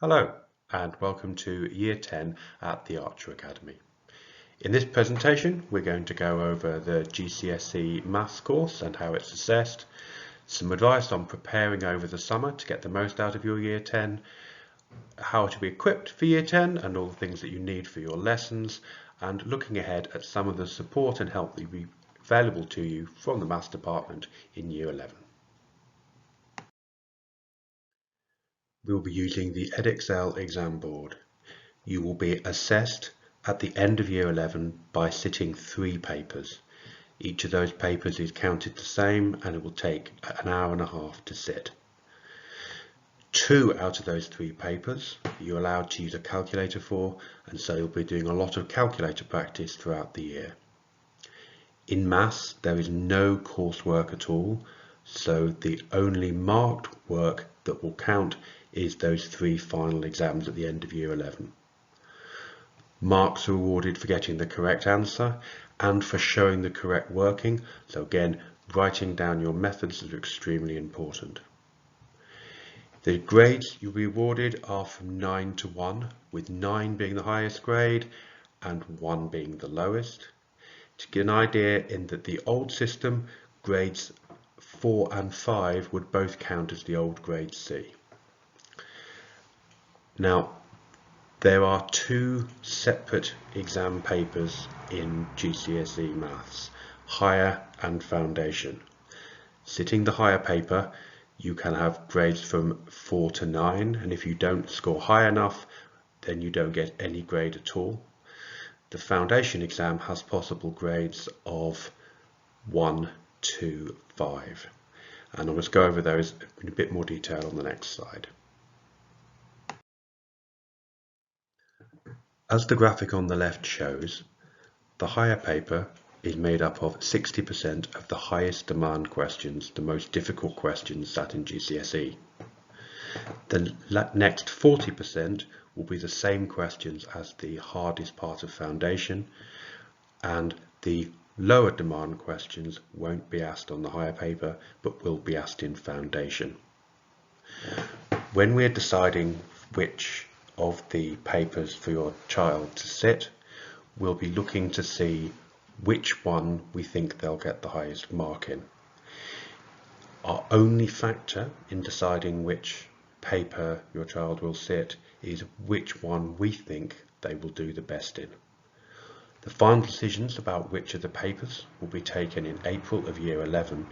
Hello and welcome to Year 10 at the Archer Academy. In this presentation we're going to go over the GCSE Maths course and how it's assessed, some advice on preparing over the summer to get the most out of your Year 10, how to be equipped for Year 10 and all the things that you need for your lessons, and looking ahead at some of the support and help that will be available to you from the Maths department in Year 11. We will be using the EDEXCEL exam board. You will be assessed at the end of Year 11 by sitting 3 papers. Each of those papers is counted the same and it will take an hour and a half to sit. 2 out of those 3 papers you're allowed to use a calculator for, and so you'll be doing a lot of calculator practice throughout the year. In Maths there is no coursework at all, so the only marked work that will count is those 3 final exams at the end of Year 11. Marks are awarded for getting the correct answer and for showing the correct working, so again, writing down your methods is extremely important. The grades you'll be awarded are from 9 to 1, with 9 being the highest grade and 1 being the lowest. To get an idea, in that the old system, grades 4 and 5 would both count as the old grade C. Now, there are 2 separate exam papers in GCSE Maths, Higher and Foundation. Sitting the Higher paper, you can have grades from 4 to 9, and if you don't score high enough, then you don't get any grade at all. The Foundation exam has possible grades of 1 to 5, and I must go over those in a bit more detail on the next slide. As the graphic on the left shows, the Higher paper is made up of 60% of the highest demand questions, the most difficult questions sat in GCSE. The next 40% will be the same questions as the hardest part of Foundation, and the lower demand questions won't be asked on the Higher paper but will be asked in Foundation. When we're deciding which of the papers for your child to sit, we'll be looking to see which one we think they'll get the highest mark in. Our only factor in deciding which paper your child will sit is which one we think they will do the best in. The final decisions about which of the papers will be taken in April of Year 11,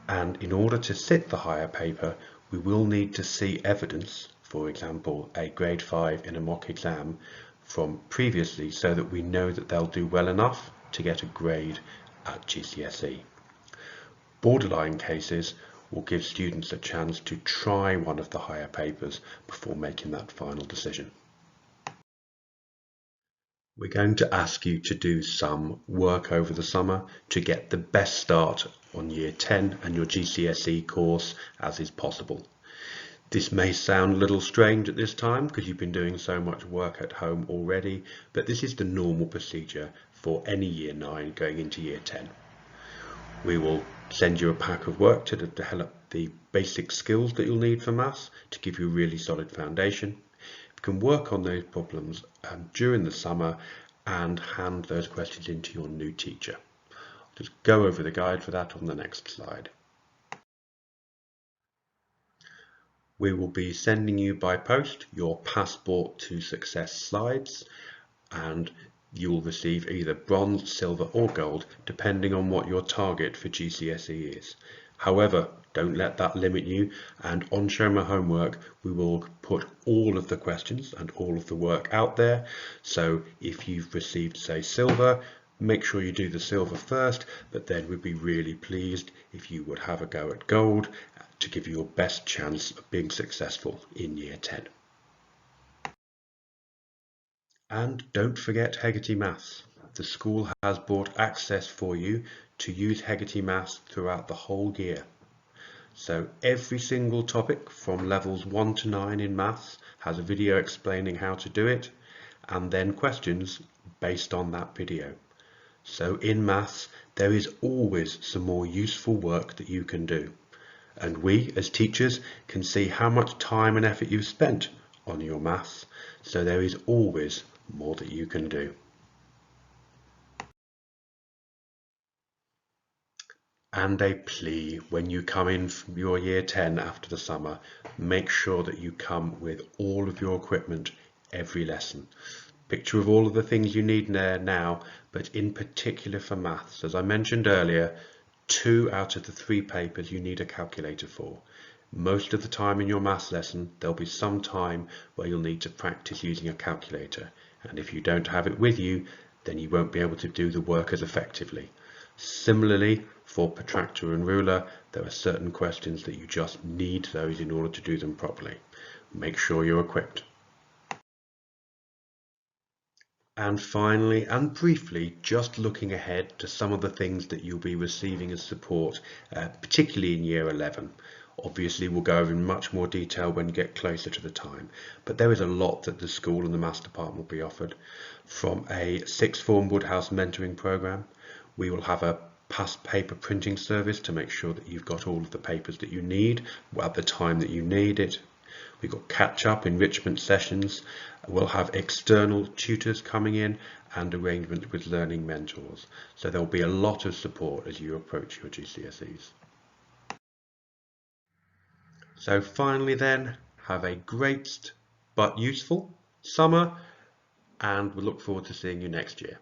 and in order to sit the Higher paper we will need to see evidence, for example a grade 5 in a mock exam from previously, so that we know that they'll do well enough to get a grade at GCSE. Borderline cases will give students a chance to try one of the Higher papers before making that final decision. We're going to ask you to do some work over the summer to get the best start on Year 10 and your GCSE course as is possible. This may sound a little strange at this time because you've been doing so much work at home already, but this is the normal procedure for any Year 9 going into Year 10. We will send you a pack of work to develop the basic skills that you'll need for Maths to give you a really solid foundation. You can work on those problems during the summer and hand those questions in to your new teacher. I'll just go over the guide for that on the next slide. We will be sending you by post your Passport to Success slides, and you will receive either bronze, silver or gold depending on what your target for GCSE is. However, don't let that limit you, and on Show My Homework we will put all of the questions and all of the work out there, so if you've received say silver, make sure you do the silver first, but then we'd be really pleased if you would have a go at gold to give you your best chance of being successful in Year 10. And don't forget Hegarty Maths. The school has brought access for you to use Hegarty Maths throughout the whole year. So every single topic from levels 1 to 9 in Maths has a video explaining how to do it, and then questions based on that video. So in Maths there is always some more useful work that you can do. And we, as teachers, can see how much time and effort you've spent on your maths, so there is always more that you can do. And a plea, when you come in from your year 10 after the summer, make sure that you come with all of your equipment every lesson. Picture of all of the things you need there now, but in particular for maths. As I mentioned earlier, 2 out of the 3 papers you need a calculator for. Most of the time in your maths lesson, there'll be some time where you'll need to practice using a calculator. And if you don't have it with you, then you won't be able to do the work as effectively. Similarly, for protractor and ruler, there are certain questions that you just need those in order to do them properly. Make sure you're equipped. And finally, and briefly, just looking ahead to some of the things that you'll be receiving as support, particularly in year 11. Obviously, we'll go over in much more detail when we get closer to the time, but there is a lot that the school and the maths department will be offered. From a sixth form Woodhouse mentoring program, we will have a past paper printing service to make sure that you've got all of the papers that you need at the time that you need it. We've got catch-up enrichment sessions. We'll have external tutors coming in and arrangements with learning mentors. So there'll be a lot of support as you approach your GCSEs. So finally then, have a great but useful summer, and we look forward to seeing you next year.